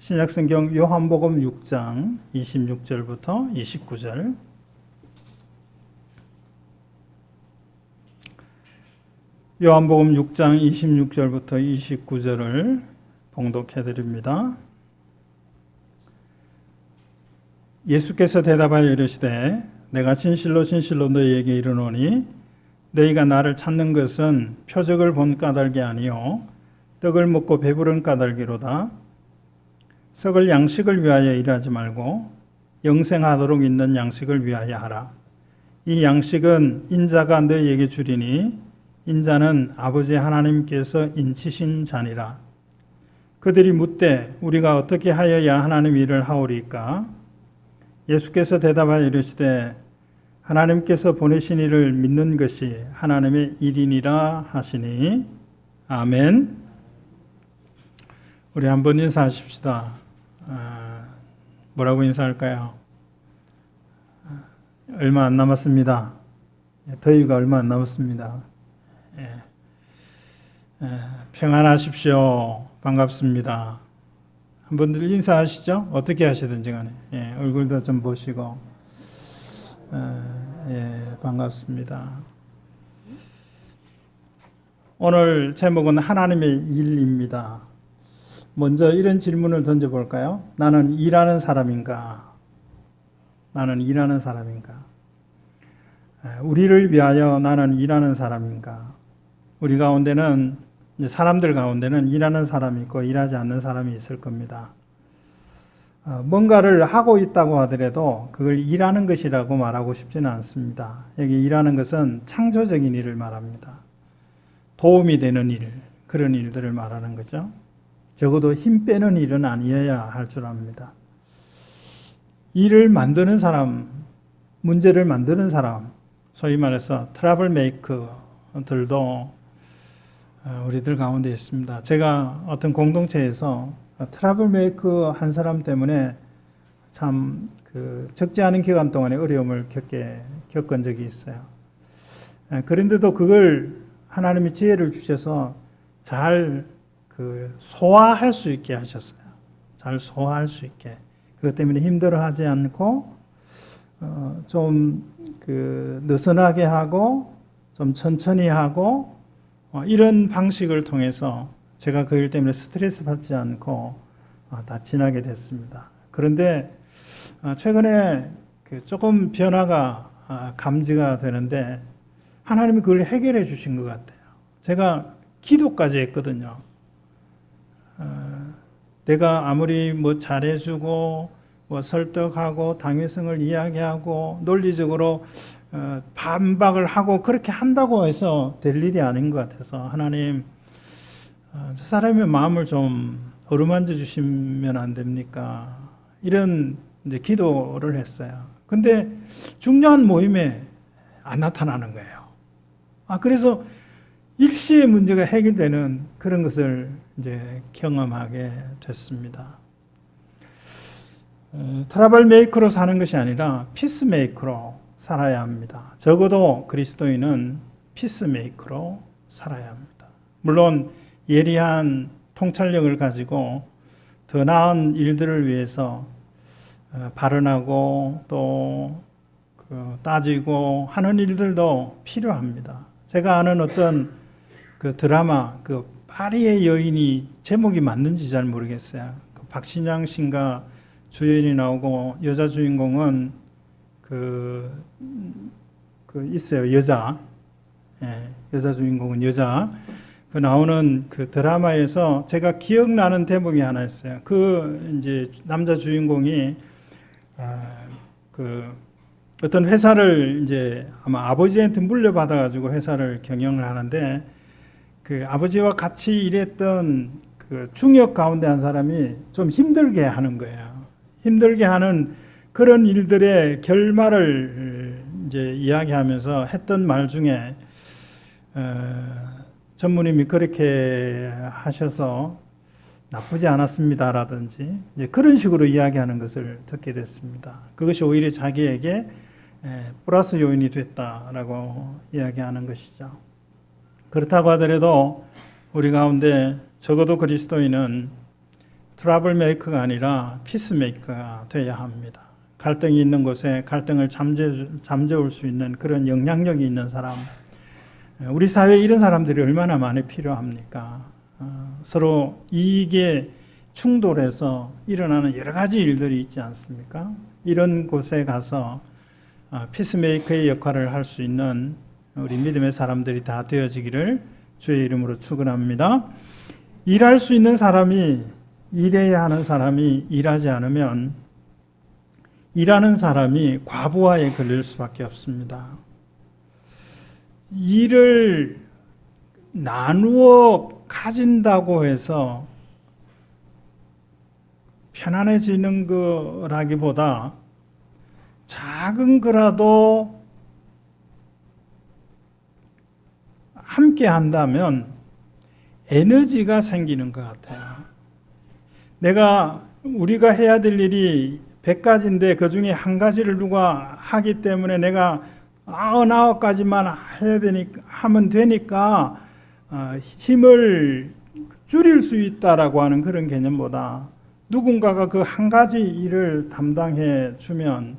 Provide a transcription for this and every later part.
신약성경 요한복음 6장 26절부터 29절. 요한복음 6장 26절부터 29절을 봉독해 드립니다. 예수께서 대답하여 이르시되 내가 진실로 진실로 너희에게 이르노니 너희가 나를 찾는 것은 표적을 본 까닭이 아니요 떡을 먹고 배부른 까닭이로다. 썩을 양식을 위하여 일하지 말고 영생하도록 있는 양식을 위하여 하라. 이 양식은 인자가 너희에게 주리니 인자는 아버지 하나님께서 인치신 자니라. 그들이 묻되 우리가 어떻게 하여야 하나님 일을 하오리까? 예수께서 대답하여 이르시되 하나님께서 보내신 이를 믿는 것이 하나님의 일이니라 하시니. 아멘. 우리 한번 인사하십시다. 뭐라고 인사할까요? 얼마 안 남았습니다. 더위가 얼마 안 남았습니다. 평안하십시오. 반갑습니다. 한 분들 인사하시죠? 어떻게 하시든지 간에 얼굴도 좀 보시고 반갑습니다. 오늘 제목은 하나님의 일입니다. 먼저 이런 질문을 던져볼까요? 나는 일하는 사람인가? 나는 일하는 사람인가? 우리를 위하여 나는 일하는 사람인가? 우리 가운데는, 사람들 가운데는 일하는 사람이 있고 일하지 않는 사람이 있을 겁니다. 뭔가를 하고 있다고 하더라도 그걸 일하는 것이라고 말하고 싶지는 않습니다. 여기 일하는 것은 창조적인 일을 말합니다. 도움이 되는 일, 그런 일들을 말하는 거죠. 적어도 힘 빼는 일은 아니어야 할 줄 압니다. 일을 만드는 사람, 문제를 만드는 사람, 소위 말해서 트러블 메이커들도 우리들 가운데 있습니다. 제가 어떤 공동체에서 트러블 메이커 한 사람 때문에 참 적지 않은 기간 동안에 어려움을 겪은 적이 있어요. 그런데도 그걸 하나님이 지혜를 주셔서 잘 소화할 수 있게 하셨어요. 잘 소화할 수 있게. 그것 때문에 힘들어하지 않고 좀 느슨하게 하고 좀 천천히 하고 이런 방식을 통해서 제가 그 일 때문에 스트레스 받지 않고 다 지나게 됐습니다. 그런데 최근에 조금 변화가 감지가 되는데 하나님이 그걸 해결해 주신 것 같아요. 제가 기도까지 했거든요. 내가 아무리 잘해주고 설득하고 당위성을 이야기하고 논리적으로 반박을 하고 그렇게 한다고 해서 될 일이 아닌 것 같아서 하나님, 저 사람의 마음을 좀 어루만져 주시면 안 됩니까? 이런 이제 기도를 했어요. 근데 중요한 모임에 안 나타나는 거예요. 그래서 일시의 문제가 해결되는 그런 것을 이제 경험하게 됐습니다. 트러블 메이커로 사는 것이 아니라 피스 메이커로 살아야 합니다. 적어도 그리스도인은 피스 메이커로 살아야 합니다. 물론 예리한 통찰력을 가지고 더 나은 일들을 위해서 발언하고 또 따지고 하는 일들도 필요합니다. 제가 아는 어떤 드라마 파리의 여인이 제목이 맞는지 잘 모르겠어요. 박신양 씨가 주연이 나오고 여자 주인공은 있어요. 여자 주인공은 여자. 나오는 드라마에서 제가 기억나는 대목이 하나 있어요. 이제 남자 주인공이 어떤 회사를 이제 아마 아버지한테 물려받아가지고 회사를 경영을 하는데 아버지와 같이 일했던 중역 가운데 한 사람이 좀 힘들게 하는 거예요. 힘들게 하는 그런 일들의 결말을 이제 이야기하면서 했던 말 중에 전무님이 그렇게 하셔서 나쁘지 않았습니다라든지 이제 그런 식으로 이야기하는 것을 듣게 됐습니다. 그것이 오히려 자기에게 플러스 요인이 됐다라고 이야기하는 것이죠. 그렇다고 하더라도 우리 가운데 적어도 그리스도인은 트러블 메이커가 아니라 피스 메이커가 되어야 합니다. 갈등이 있는 곳에 갈등을 잠재울 수 있는 그런 영향력이 있는 사람. 우리 사회에 이런 사람들이 얼마나 많이 필요합니까? 서로 이익에 충돌해서 일어나는 여러 가지 일들이 있지 않습니까? 이런 곳에 가서 피스메이커의 역할을 할 수 있는 우리 믿음의 사람들이 다 되어지기를 주의 이름으로 축원합니다. 일할 수 있는 사람이 일해야 하는 사람이 일하지 않으면 일하는 사람이 과부하에 걸릴 수밖에 없습니다. 일을 나누어 가진다고 해서 편안해지는 거라기보다 작은 거라도 함께 한다면 에너지가 생기는 것 같아요. 우리가 해야 될 일이 100가지인데 그 중에 한 가지를 누가 하기 때문에 내가 99가지만 하면 되니까 힘을 줄일 수 있다라고 하는 그런 개념보다 누군가가 그 한 가지 일을 담당해 주면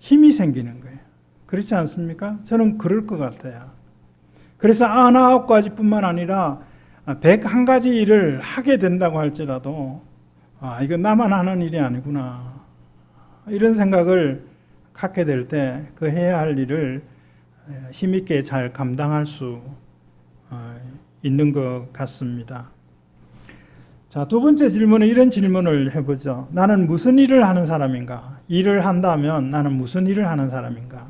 힘이 생기는 거예요. 그렇지 않습니까? 저는 그럴 것 같아요. 그래서 99가지뿐만 아니라 101가지 일을 하게 된다고 할지라도 이건 나만 하는 일이 아니구나. 이런 생각을 갖게 될 때 그 해야 할 일을 힘있게 잘 감당할 수 있는 것 같습니다. 자, 두 번째 질문은 이런 질문을 해보죠. 나는 무슨 일을 하는 사람인가? 일을 한다면 나는 무슨 일을 하는 사람인가?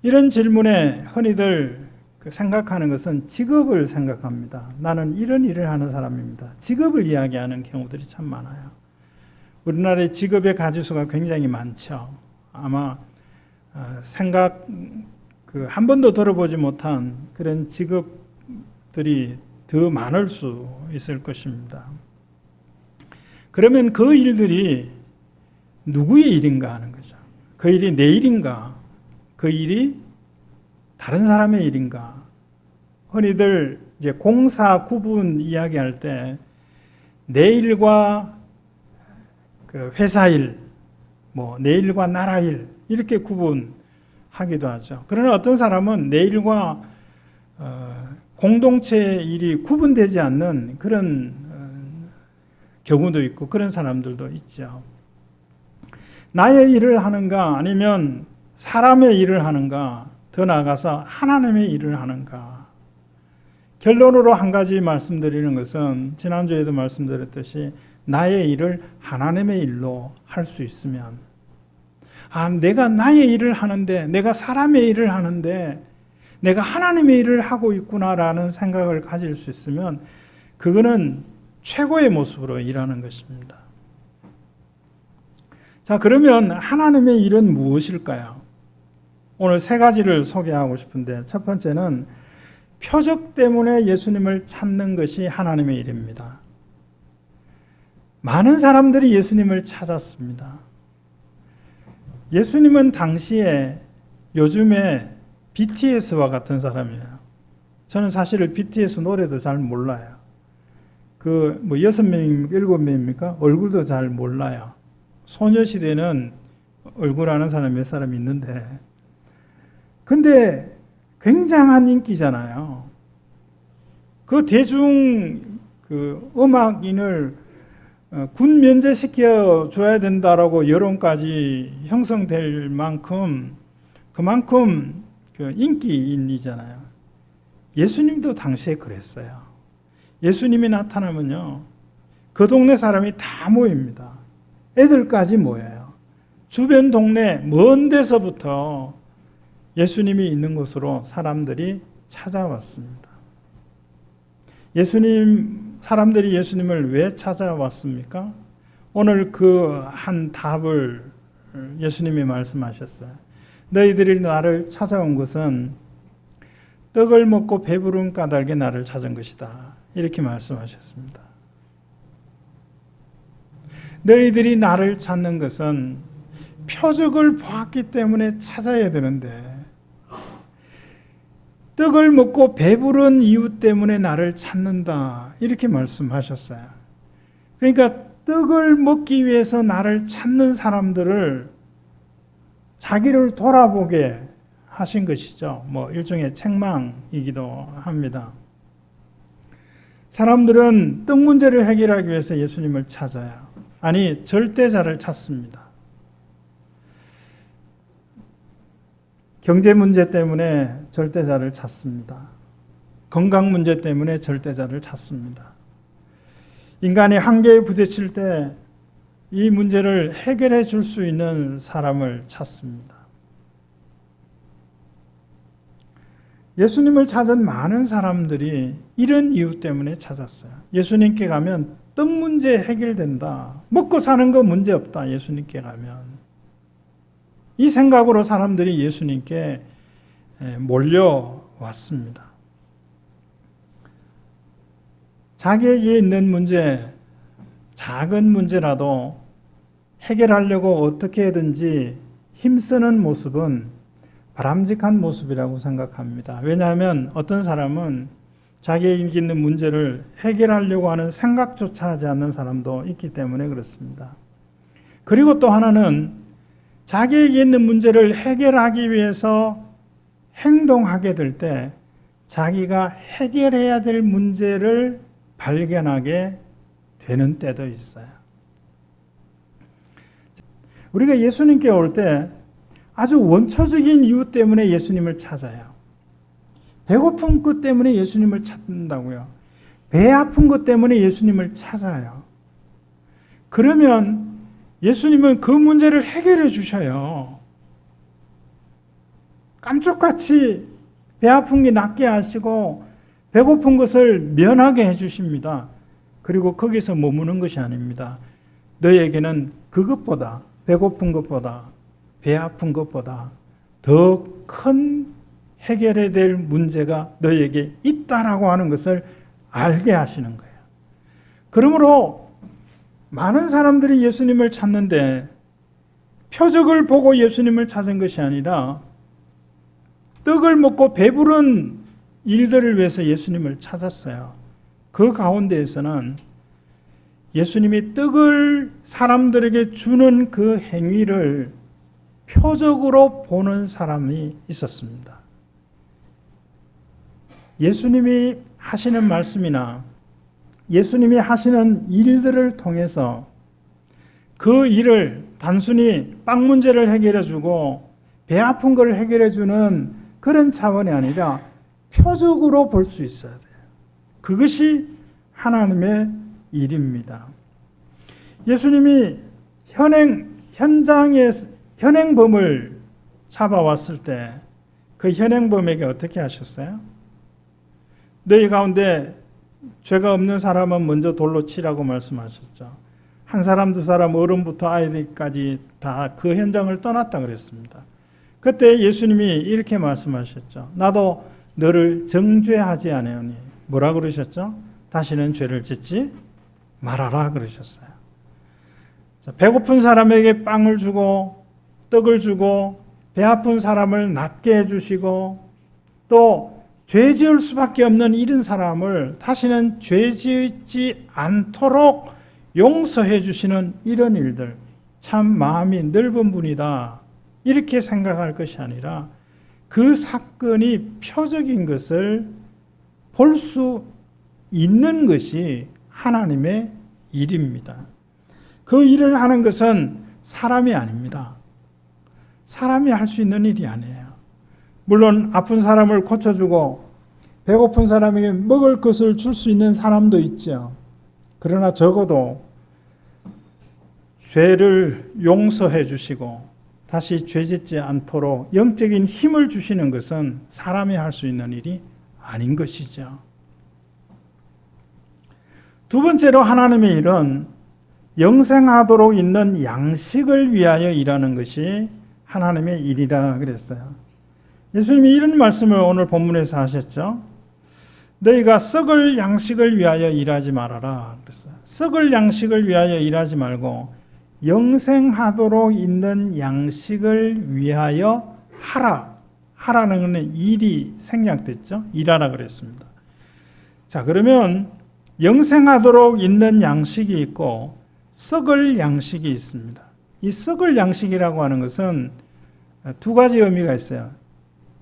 이런 질문에 흔히들 생각하는 것은 직업을 생각합니다. 나는 이런 일을 하는 사람입니다. 직업을 이야기하는 경우들이 참 많아요. 우리나라의 직업의 가지수가 굉장히 많죠. 아마 한 번도 들어보지 못한 그런 직업들이 더 많을 수 있을 것입니다. 그러면 그 일들이 누구의 일인가 하는 거죠. 그 일이 내 일인가? 그 일이 다른 사람의 일인가? 흔히들 이제 공사 구분 이야기할 때 내 일과 그 회사 일, 내 일과 나라 일 이렇게 구분하기도 하죠. 그러나 어떤 사람은 내 일과 공동체 일이 구분되지 않는 그런 경우도 있고 그런 사람들도 있죠. 나의 일을 하는가 아니면 사람의 일을 하는가 더 나아가서 하나님의 일을 하는가. 결론으로 한 가지 말씀드리는 것은 지난주에도 말씀드렸듯이 나의 일을 하나님의 일로 할 수 있으면 내가 나의 일을 하는데 내가 사람의 일을 하는데 내가 하나님의 일을 하고 있구나라는 생각을 가질 수 있으면 그거는 최고의 모습으로 일하는 것입니다. 자, 그러면 하나님의 일은 무엇일까요? 오늘 세 가지를 소개하고 싶은데 첫 번째는 표적 때문에 예수님을 찾는 것이 하나님의 일입니다. 많은 사람들이 예수님을 찾았습니다. 예수님은 당시에 요즘에 BTS와 같은 사람이에요. 저는 사실 BTS 노래도 잘 몰라요. 6명입니까? 7명입니까? 얼굴도 잘 몰라요. 소녀시대는 얼굴 아는 사람이 몇 사람 있는데 근데 굉장한 인기잖아요. 그 대중 음악인을 군 면제시켜 줘야 된다라고 여론까지 형성될 만큼 그만큼 인기인이잖아요. 예수님도 당시에 그랬어요. 예수님이 나타나면요, 그 동네 사람이 다 모입니다. 애들까지 모여요. 주변 동네 먼 데서부터 예수님이 있는 곳으로 사람들이 찾아왔습니다. 사람들이 예수님을 왜 찾아왔습니까? 오늘 그 한 답을 예수님이 말씀하셨어요. 너희들이 나를 찾아온 것은 떡을 먹고 배부른 까닭에 나를 찾은 것이다. 이렇게 말씀하셨습니다. 너희들이 나를 찾는 것은 표적을 보았기 때문에 찾아야 되는데 떡을 먹고 배부른 이유 때문에 나를 찾는다. 이렇게 말씀하셨어요. 그러니까 떡을 먹기 위해서 나를 찾는 사람들을 자기를 돌아보게 하신 것이죠. 일종의 책망이기도 합니다. 사람들은 떡 문제를 해결하기 위해서 예수님을 찾아요. 아니, 절대자를 찾습니다. 경제 문제 때문에 절대자를 찾습니다. 건강 문제 때문에 절대자를 찾습니다. 인간이 한계에 부딪힐 때 이 문제를 해결해 줄 수 있는 사람을 찾습니다. 예수님을 찾은 많은 사람들이 이런 이유 때문에 찾았어요. 예수님께 가면 떡 문제 해결된다. 먹고 사는 거 문제 없다. 예수님께 가면. 이 생각으로 사람들이 예수님께 몰려왔습니다. 자기에게 있는 문제, 작은 문제라도 해결하려고 어떻게든지 힘쓰는 모습은 바람직한 모습이라고 생각합니다. 왜냐하면 어떤 사람은 자기에게 있는 문제를 해결하려고 하는 생각조차 하지 않는 사람도 있기 때문에 그렇습니다. 그리고 또 하나는 자기에게 있는 문제를 해결하기 위해서 행동하게 될 때 자기가 해결해야 될 문제를 발견하게 되는 때도 있어요. 우리가 예수님께 올 때 아주 원초적인 이유 때문에 예수님을 찾아요. 배고픈 것 때문에 예수님을 찾는다고요. 배 아픈 것 때문에 예수님을 찾아요. 그러면 예수님은 그 문제를 해결해 주셔요. 깜짝같이 배 아픈 게 낫게 하시고 배고픈 것을 면하게 해 주십니다. 그리고 거기서 머무는 것이 아닙니다. 너에게는 그것보다, 배고픈 것보다, 배 아픈 것보다 더 큰 해결해야 될 문제가 너에게 있다라고 하는 것을 알게 하시는 거예요. 그러므로 많은 사람들이 예수님을 찾는데 표적을 보고 예수님을 찾은 것이 아니라 떡을 먹고 배부른 일들을 위해서 예수님을 찾았어요. 그 가운데에서는 예수님이 떡을 사람들에게 주는 그 행위를 표적으로 보는 사람이 있었습니다. 예수님이 하시는 말씀이나 예수님이 하시는 일들을 통해서 그 일을 단순히 빵 문제를 해결해 주고 배 아픈 걸 해결해 주는 그런 차원이 아니라 표적으로 볼 수 있어야 돼요. 그것이 하나님의 일입니다. 예수님이 현행범을 잡아왔을 때 그 현행범에게 어떻게 하셨어요? 너희 가운데 죄가 없는 사람은 먼저 돌로 치라고 말씀하셨죠. 한 사람 두 사람 어른부터 아이들까지 다 그 현장을 떠났다 그랬습니다. 그때 예수님이 이렇게 말씀하셨죠. 나도 너를 정죄하지 아니하니. 뭐라 그러셨죠? 다시는 죄를 짓지 말아라 그러셨어요. 자, 배고픈 사람에게 빵을 주고 떡을 주고 배 아픈 사람을 낫게 해주시고 또 죄 지을 수밖에 없는 이런 사람을 다시는 죄 짓지 않도록 용서해 주시는 이런 일들, 참 마음이 넓은 분이다 이렇게 생각할 것이 아니라 그 사건이 표적인 것을 볼 수 있는 것이 하나님의 일입니다. 그 일을 하는 것은 사람이 아닙니다. 사람이 할 수 있는 일이 아니에요. 물론 아픈 사람을 고쳐주고 배고픈 사람에게 먹을 것을 줄 수 있는 사람도 있죠. 그러나 적어도 죄를 용서해 주시고 다시 죄짓지 않도록 영적인 힘을 주시는 것은 사람이 할 수 있는 일이 아닌 것이죠. 두 번째로 하나님의 일은 영생하도록 있는 양식을 위하여 일하는 것이 하나님의 일이라 그랬어요. 예수님이 이런 말씀을 오늘 본문에서 하셨죠. 너희가 썩을 양식을 위하여 일하지 말아라 그랬어요. 썩을 양식을 위하여 일하지 말고 영생하도록 있는 양식을 위하여 하라. 하라는 것은 일이 생략됐죠. 일하라 그랬습니다. 자, 그러면 영생하도록 있는 양식이 있고 썩을 양식이 있습니다. 이 썩을 양식이라고 하는 것은 두 가지 의미가 있어요.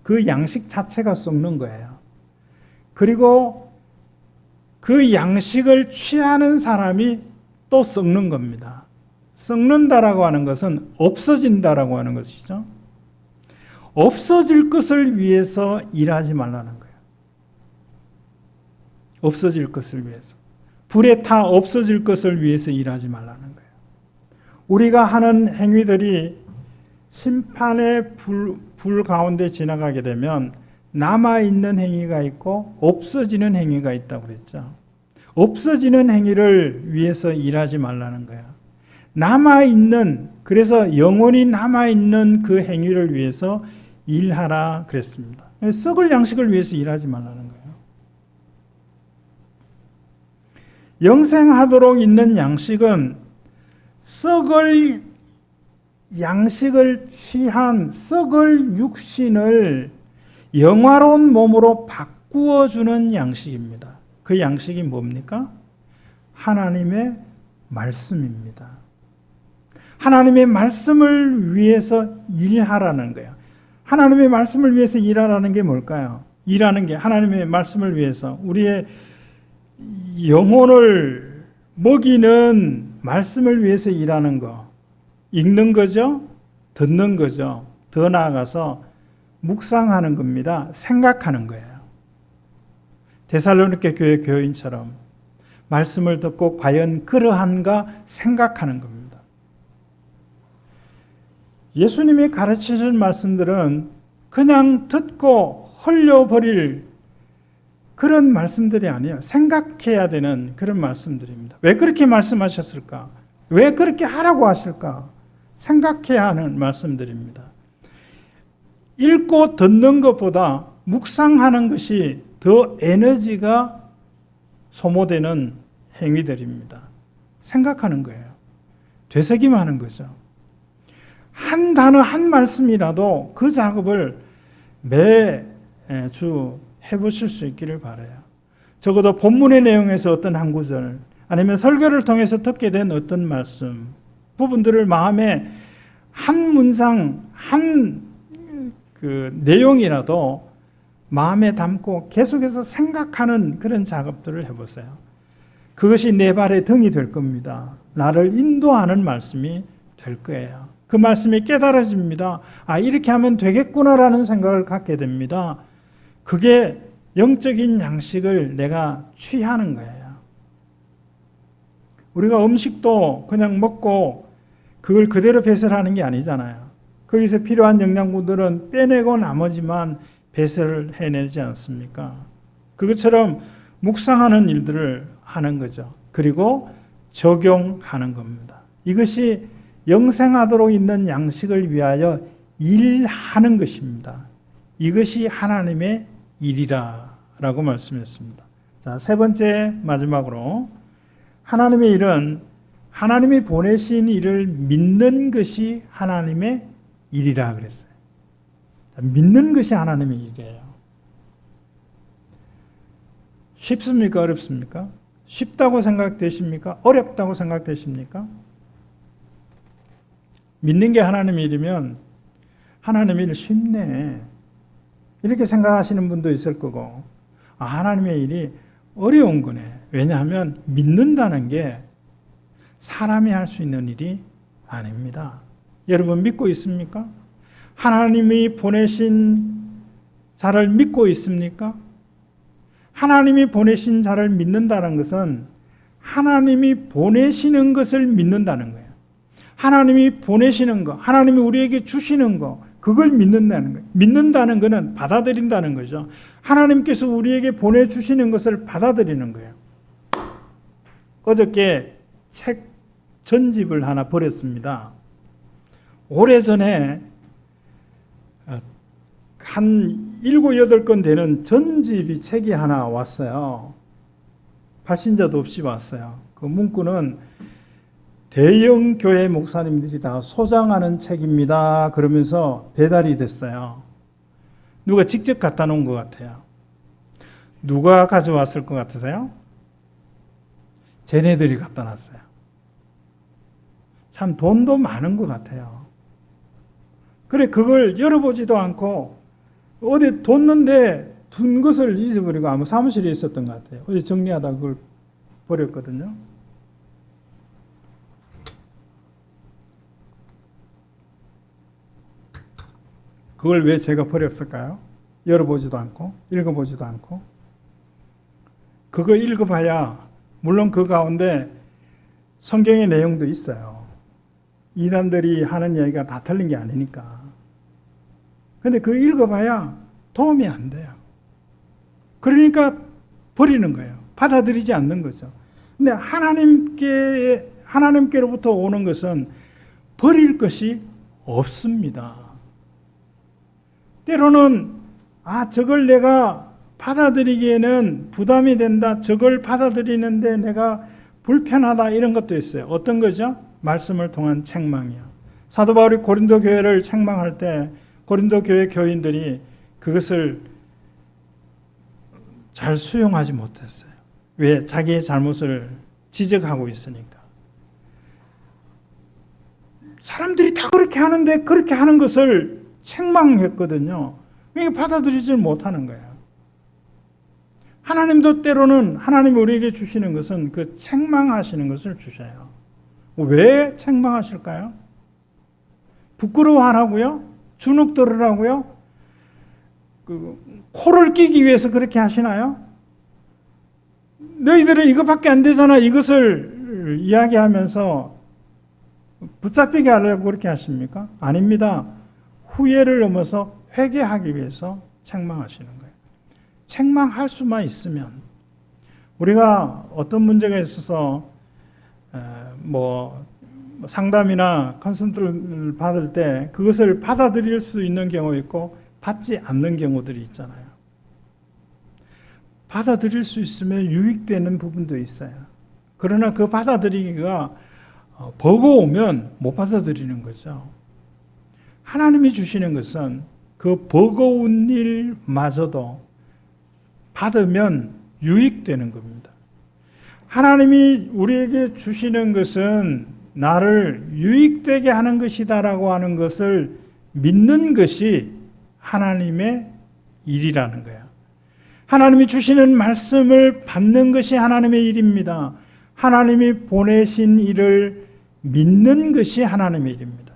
그 양식 자체가 썩는 거예요. 그리고 그 양식을 취하는 사람이 또 썩는 겁니다. 썩는다라고 하는 것은 없어진다라고 하는 것이죠. 없어질 것을 위해서 일하지 말라는 거예요. 없어질 것을 위해서. 불에 타 없어질 것을 위해서 일하지 말라는 거예요. 우리가 하는 행위들이 심판의 불 가운데 지나가게 되면 남아있는 행위가 있고 없어지는 행위가 있다고 그랬죠. 없어지는 행위를 위해서 일하지 말라는 거야. 남아있는, 그래서 영원히 남아있는 그 행위를 위해서 일하라 그랬습니다. 썩을 양식을 위해서 일하지 말라는 거예요. 영생하도록 있는 양식은 썩을 양식을 취한 썩을 육신을 영화로운 몸으로 바꾸어 주는 양식입니다. 그 양식이 뭡니까? 하나님의 말씀입니다. 하나님의 말씀을 위해서 일하라는 거예요. 하나님의 말씀을 위해서 일하라는 게 뭘까요? 일하는 게 하나님의 말씀을 위해서 우리의 영혼을 먹이는 말씀을 위해서 일하는 거. 읽는 거죠? 듣는 거죠? 더 나아가서 묵상하는 겁니다. 생각하는 거예요. 데살로니가 교회 교인처럼 말씀을 듣고 과연 그러한가 생각하는 겁니다. 예수님이 가르치신 말씀들은 그냥 듣고 흘려버릴 그런 말씀들이 아니에요. 생각해야 되는 그런 말씀들입니다. 왜 그렇게 말씀하셨을까? 왜 그렇게 하라고 하실까? 생각해야 하는 말씀들입니다. 읽고 듣는 것보다 묵상하는 것이 더 에너지가 소모되는 행위들입니다. 생각하는 거예요. 되새김하는 거죠. 한 단어 한 말씀이라도 그 작업을 매주 해보실 수 있기를 바라요. 적어도 본문의 내용에서 어떤 한 구절 아니면 설교를 통해서 듣게 된 어떤 말씀 부분들을 마음에 한 문장 한 그 내용이라도 마음에 담고 계속해서 생각하는 그런 작업들을 해보세요. 그것이 내 발의 등이 될 겁니다. 나를 인도하는 말씀이 될 거예요. 그 말씀이 깨달아집니다. 아, 이렇게 하면 되겠구나라는 생각을 갖게 됩니다. 그게 영적인 양식을 내가 취하는 거예요. 우리가 음식도 그냥 먹고 그걸 그대로 배설하는 게 아니잖아요. 거기서 필요한 영양분들은 빼내고 나머지만 배설을 해내지 않습니까? 그것처럼 묵상하는 일들을 하는 거죠. 그리고 적용하는 겁니다. 이것이 영생하도록 있는 양식을 위하여 일하는 것입니다. 이것이 하나님의 일이라 라고 말씀했습니다. 자, 세 번째 마지막으로 하나님의 일은 하나님이 보내신 일을 믿는 것이 하나님의 일이라 그랬어요. 믿는 것이 하나님의 일이에요. 쉽습니까? 어렵습니까? 쉽다고 생각되십니까? 어렵다고 생각되십니까? 믿는 게 하나님의 일이면 하나님의 일 쉽네. 이렇게 생각하시는 분도 있을 거고, 아, 하나님의 일이 어려운 거네. 왜냐하면 믿는다는 게 사람이 할 수 있는 일이 아닙니다. 여러분 믿고 있습니까? 하나님이 보내신 자를 믿고 있습니까? 하나님이 보내신 자를 믿는다는 것은 하나님이 보내시는 것을 믿는다는 거예요. 하나님이 보내시는 것, 하나님이 우리에게 주시는 것, 그걸 믿는다는 거예요. 믿는다는 것은 받아들인다는 거죠. 하나님께서 우리에게 보내주시는 것을 받아들이는 거예요. 어저께 책 전집을 하나 버렸습니다. 오래전에 한 7, 8권 되는 전집이 책이 하나 왔어요. 발신자도 없이 왔어요. 그 문구는 대형 교회 목사님들이 다 소장하는 책입니다. 그러면서 배달이 됐어요. 누가 직접 갖다 놓은 것 같아요. 누가 가져왔을 것 같으세요? 쟤네들이 갖다 놨어요. 참 돈도 많은 것 같아요. 그래, 그걸 열어보지도 않고 어디 뒀는데 둔 것을 잊어버리고 아무 사무실에 있었던 것 같아요. 어제 정리하다 그걸 버렸거든요. 그걸 왜 제가 버렸을까요? 열어보지도 않고 읽어보지도 않고. 그거 읽어봐야 물론 그 가운데 성경의 내용도 있어요. 이단들이 하는 얘기가 다 틀린 게 아니니까. 근데 그거 읽어봐야 도움이 안 돼요. 그러니까 버리는 거예요. 받아들이지 않는 거죠. 근데 하나님께로부터 오는 것은 버릴 것이 없습니다. 때로는 저걸 내가 받아들이기에는 부담이 된다. 저걸 받아들이는데 내가 불편하다. 이런 것도 있어요. 어떤 거죠? 말씀을 통한 책망이요. 사도 바울이 고린도 교회를 책망할 때 고린도 교회 교인들이 그것을 잘 수용하지 못했어요. 왜? 자기의 잘못을 지적하고 있으니까. 사람들이 다 그렇게 하는데 그렇게 하는 것을 책망했거든요. 그러니까 받아들이지 못하는 거예요. 하나님도 때로는 하나님이 우리에게 주시는 것은 그 책망하시는 것을 주셔요. 왜 책망하실까요? 부끄러워하라고요? 주눅 들으라고요? 코를 끼기 위해서 그렇게 하시나요? 너희들은 이것밖에 안 되잖아. 이것을 이야기하면서 붙잡히게 하려고 그렇게 하십니까? 아닙니다. 후회를 넘어서 회개하기 위해서 책망하시는 거예요. 책망할 수만 있으면 우리가 어떤 문제가 있어서 상담이나 컨설팅을 받을 때 그것을 받아들일 수 있는 경우 있고 받지 않는 경우들이 있잖아요. 받아들일 수 있으면 유익되는 부분도 있어요. 그러나 그 받아들이기가 버거우면 못 받아들이는 거죠. 하나님이 주시는 것은 그 버거운 일마저도 받으면 유익되는 겁니다. 하나님이 우리에게 주시는 것은 나를 유익되게 하는 것이다라고 하는 것을 믿는 것이 하나님의 일이라는 거야. 하나님이 주시는 말씀을 받는 것이 하나님의 일입니다. 하나님이 보내신 일을 믿는 것이 하나님의 일입니다.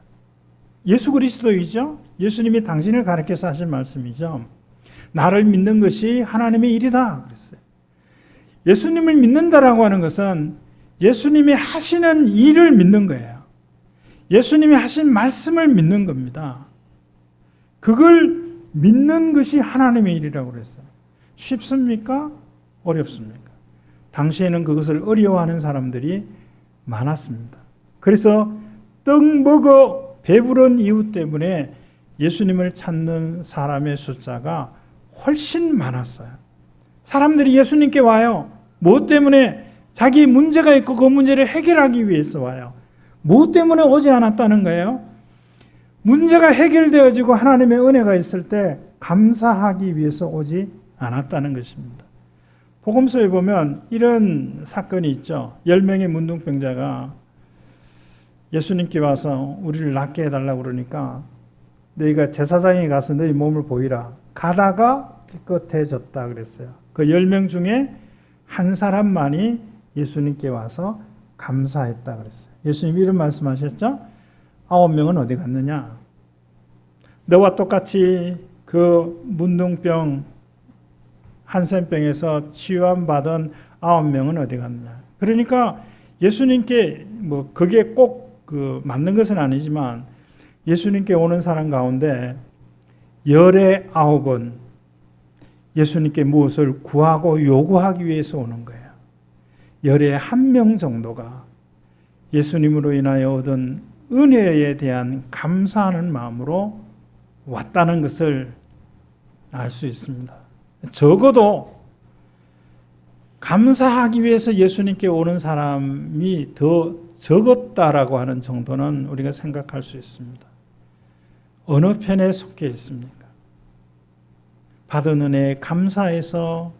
예수 그리스도이죠. 예수님이 당신을 가르쳐서 하신 말씀이죠. 나를 믿는 것이 하나님의 일이다 그랬어요. 예수님을 믿는다라고 하는 것은 예수님이 하시는 일을 믿는 거예요. 예수님이 하신 말씀을 믿는 겁니다. 그걸 믿는 것이 하나님의 일이라고 그랬어요. 쉽습니까? 어렵습니까? 당시에는 그것을 어려워하는 사람들이 많았습니다. 그래서 떡 먹어 배부른 이유 때문에 예수님을 찾는 사람의 숫자가 훨씬 많았어요. 사람들이 예수님께 와요. 무엇 때문에? 자기 문제가 있고 그 문제를 해결하기 위해서 와요. 무엇 때문에 오지 않았다는 거예요? 문제가 해결되어지고 하나님의 은혜가 있을 때 감사하기 위해서 오지 않았다는 것입니다. 복음서에 보면 이런 사건이 있죠. 10명의 문둥병자가 예수님께 와서 우리를 낫게 해달라고 그러니까 너희가 제사장에 가서 너희 몸을 보이라. 가다가 깨끗해졌다 그랬어요. 그 10명 중에 한 사람만이 예수님께 와서 감사했다 그랬어요. 예수님이 이런 말씀하셨죠. 9명은 어디 갔느냐? 너와 똑같이 그 문둥병 한센병에서 치유받은 9명은 어디 갔느냐? 그러니까 예수님께 그게 꼭 맞는 것은 아니지만 예수님께 오는 사람 가운데 19은 예수님께 무엇을 구하고 요구하기 위해서 오는 거예요. 11명 정도가 예수님으로 인하여 얻은 은혜에 대한 감사하는 마음으로 왔다는 것을 알 수 있습니다. 적어도 감사하기 위해서 예수님께 오는 사람이 더 적었다라고 하는 정도는 우리가 생각할 수 있습니다. 어느 편에 속해 있습니까? 받은 은혜에 감사해서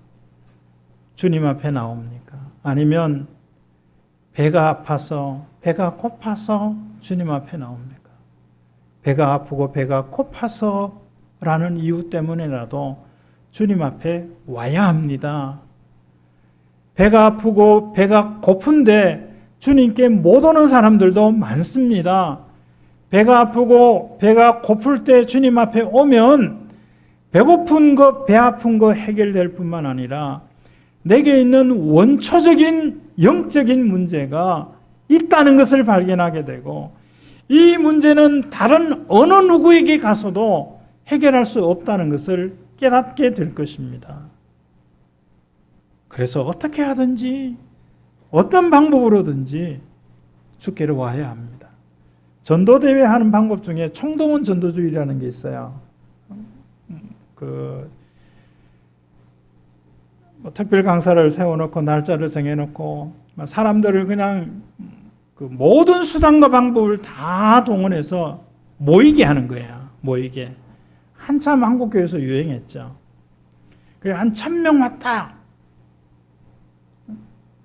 주님 앞에 나옵니까? 아니면 배가 아파서 배가 고파서 주님 앞에 나옵니까? 배가 아프고 배가 고파서라는 이유 때문에라도 주님 앞에 와야 합니다. 배가 아프고 배가 고픈데 주님께 못 오는 사람들도 많습니다. 배가 아프고 배가 고플 때 주님 앞에 오면 배고픈 거, 배 아픈 거 해결될 뿐만 아니라 내게 있는 원초적인 영적인 문제가 있다는 것을 발견하게 되고 이 문제는 다른 어느 누구에게 가서도 해결할 수 없다는 것을 깨닫게 될 것입니다. 그래서 어떻게 하든지 어떤 방법으로든지 주께로 와야 합니다. 전도대회 하는 방법 중에 총동원 전도주의라는 게 있어요. 특별 강사를 세워놓고 날짜를 정해놓고 사람들을 그냥 모든 수단과 방법을 다 동원해서 모이게 하는 거예요. 모이게. 한참 한국교회에서 유행했죠. 그래 한 1000명 왔다.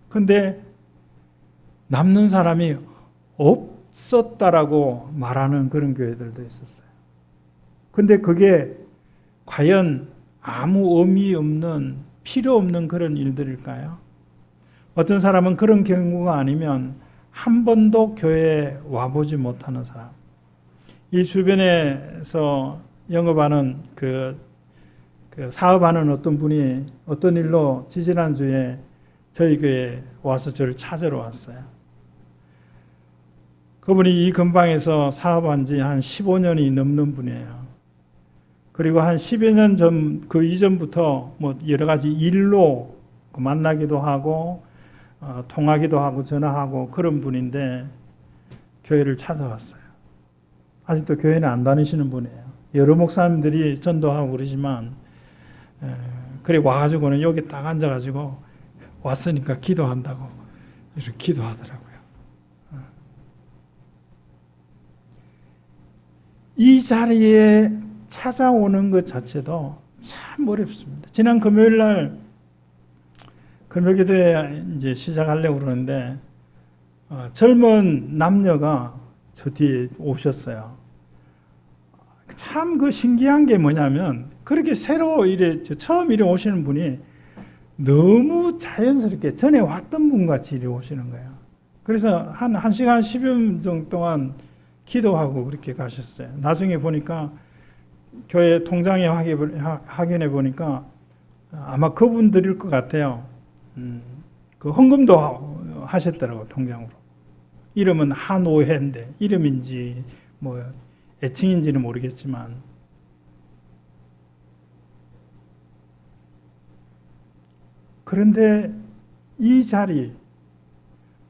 근데 남는 사람이 없었다라고 말하는 그런 교회들도 있었어요. 근데 그게 과연 아무 의미 없는 필요 없는 그런 일들일까요? 어떤 사람은 그런 경우가 아니면 한 번도 교회에 와보지 못하는 사람. 이 주변에서 영업하는 그 사업하는 어떤 분이 어떤 일로 지지난주에 저희 교회에 와서 저를 찾으러 왔어요. 그분이 이 근방에서 사업한 지 한 15년이 넘는 분이에요. 그리고 한 10여 년 전, 그 이전부터 뭐 여러 가지 일로 만나기도 하고, 통하기도 하고, 전화하고 그런 분인데, 교회를 찾아왔어요. 아직도 교회는 안 다니시는 분이에요. 여러 목사님들이 전도하고 그러지만, 그래 와가지고는 여기 딱 앉아가지고, 왔으니까 기도한다고 이렇게 기도하더라고요. 이 자리에 찾아오는 것 자체도 참 어렵습니다. 지난 금요일 날 금요기도회 이제 시작하려고 그러는데 젊은 남녀가 저 뒤에 오셨어요. 참 그 신기한 게 뭐냐면 그렇게 새로 처음 이래 오시는 분이 너무 자연스럽게 전에 왔던 분 같이 이래 오시는 거예요. 그래서 한 1시간 10여 분 동안 기도하고 그렇게 가셨어요. 나중에 보니까 교회 통장에 확인해 보니까 아마 그분들일 것 같아요. 그 헌금도 하셨더라고요, 통장으로. 이름은 한오해인데 이름인지 뭐 애칭인지는 모르겠지만 그런데 이 자리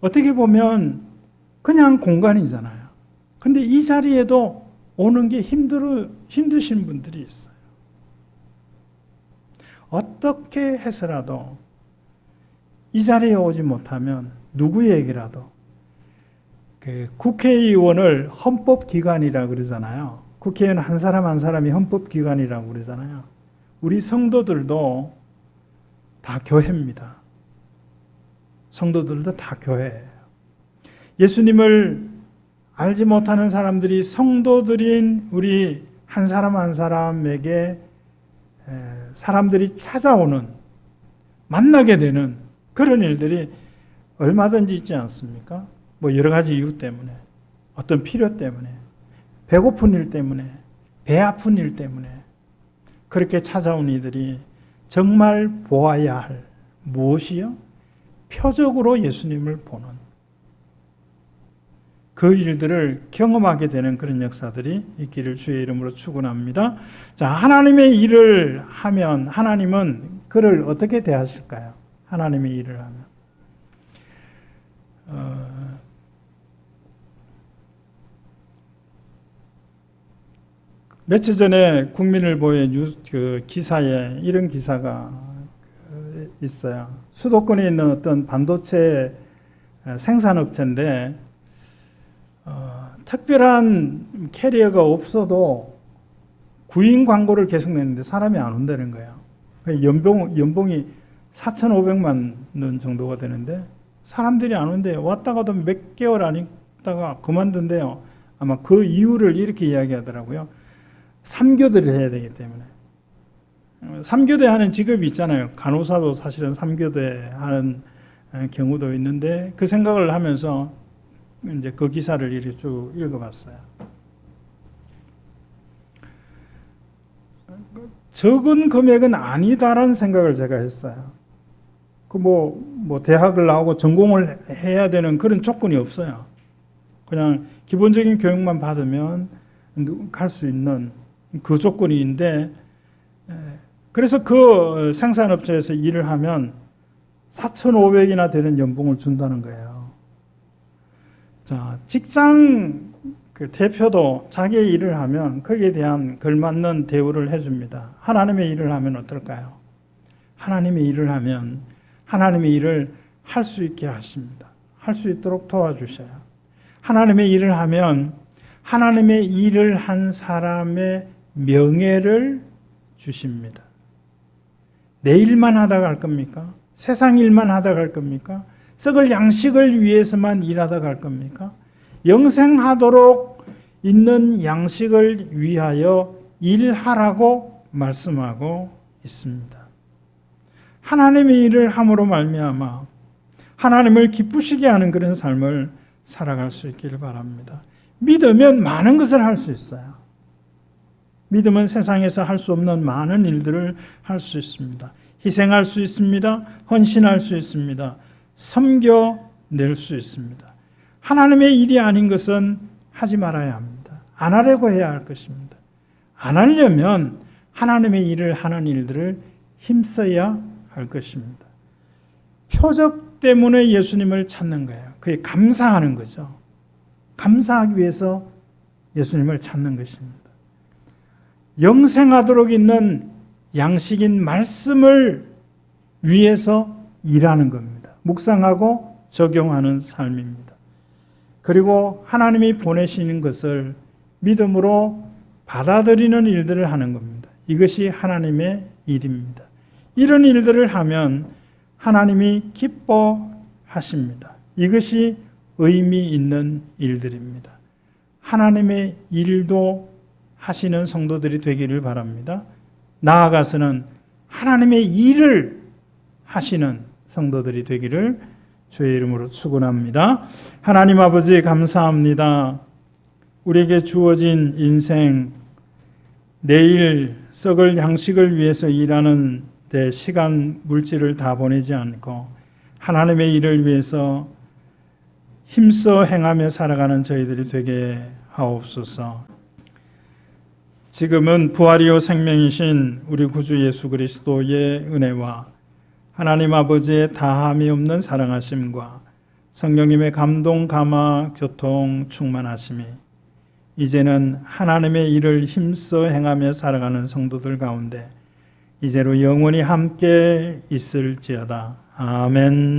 어떻게 보면 그냥 공간이잖아요. 근데 이 자리에도 오는 게 힘드신 분들이 있어요. 어떻게 해서라도 이 자리에 오지 못하면 누구에게라도 그 국회의원을 헌법기관이라고 그러잖아요. 국회의원 한 사람 한 사람이 헌법기관이라고 그러잖아요. 우리 성도들도 다 교회입니다. 성도들도 다 교회예요. 예수님을 알지 못하는 사람들이 성도들인 우리 한 사람 한 사람에게 사람들이 찾아오는, 만나게 되는 그런 일들이 얼마든지 있지 않습니까? 뭐 여러 가지 이유 때문에, 어떤 필요 때문에, 배고픈 일 때문에, 배 아픈 일 때문에 그렇게 찾아온 이들이 정말 보아야 할 무엇이요? 표적으로 예수님을 보는 그 일들을 경험하게 되는 그런 역사들이 있기를 주의 이름으로 축원합니다. 자, 하나님의 일을 하면 하나님은 그를 어떻게 대하실까요? 하나님의 일을 하면 며칠 전에 국민일보의 그 기사에 이런 기사가 있어요. 수도권에 있는 어떤 반도체 생산업체인데 특별한 캐리어가 없어도 구인 광고를 계속 내는데 사람이 안 온다는 거예요. 연봉이 4,500만 원 정도가 되는데 사람들이 안 온대요. 왔다가도 몇 개월 아니 하다가 그만둔대요. 아마 그 이유를 이렇게 이야기하더라고요. 3교대를 해야 되기 때문에. 3교대 하는 직업이 있잖아요. 간호사도 사실은 3교대 하는 경우도 있는데 그 생각을 하면서 이제 그 기사를 이렇게 쭉 읽어봤어요. 적은 금액은 아니다라는 생각을 제가 했어요. 뭐 대학을 나오고 전공을 해야 되는 그런 조건이 없어요. 그냥 기본적인 교육만 받으면 갈 수 있는 그 조건인데, 그래서 그 생산업체에서 일을 하면 4,500이나 되는 연봉을 준다는 거예요. 자, 직장 그 대표도 자기의 일을 하면 거기에 대한 걸맞는 대우를 해줍니다. 하나님의 일을 하면 어떨까요? 하나님의 일을 하면 하나님의 일을 할 수 있게 하십니다. 할 수 있도록 도와주셔요. 하나님의 일을 하면 하나님의 일을 한 사람의 명예를 주십니다. 내 일만 하다 갈 겁니까? 세상 일만 하다 갈 겁니까? 썩을 양식을 위해서만 일하다 갈 겁니까? 영생하도록 있는 양식을 위하여 일하라고 말씀하고 있습니다. 하나님의 일을 함으로 말미암아 하나님을 기쁘시게 하는 그런 삶을 살아갈 수 있기를 바랍니다. 믿으면 많은 것을 할 수 있어요. 믿음은 세상에서 할 수 없는 많은 일들을 할 수 있습니다. 희생할 수 있습니다. 헌신할 수 있습니다. 섬겨낼 수 있습니다. 하나님의 일이 아닌 것은 하지 말아야 합니다. 안 하려고 해야 할 것입니다. 안 하려면 하나님의 일을 하는 일들을 힘써야 할 것입니다. 표적 때문에 예수님을 찾는 거예요. 그게 감사하는 거죠. 감사하기 위해서 예수님을 찾는 것입니다. 영생하도록 있는 양식인 말씀을 위해서 일하는 겁니다. 묵상하고 적용하는 삶입니다. 그리고 하나님이 보내시는 것을 믿음으로 받아들이는 일들을 하는 겁니다. 이것이 하나님의 일입니다. 이런 일들을 하면 하나님이 기뻐하십니다. 이것이 의미 있는 일들입니다. 하나님의 일도 하시는 성도들이 되기를 바랍니다. 나아가서는 하나님의 일을 하시는 성도들이 되기를 주의 이름으로 축원합니다. 하나님 아버지 감사합니다. 우리에게 주어진 인생, 내일 썩을 양식을 위해서 일하는 데 시간, 물질을 다 보내지 않고 하나님의 일을 위해서 힘써 행하며 살아가는 저희들이 되게 하옵소서. 지금은 부활이요 생명이신 우리 구주 예수 그리스도의 은혜와 하나님 아버지의 다함이 없는 사랑하심과 성령님의 감동, 감화, 교통, 충만하심이 이제는 하나님의 일을 힘써 행하며 살아가는 성도들 가운데 이제로 영원히 함께 있을지어다. 아멘.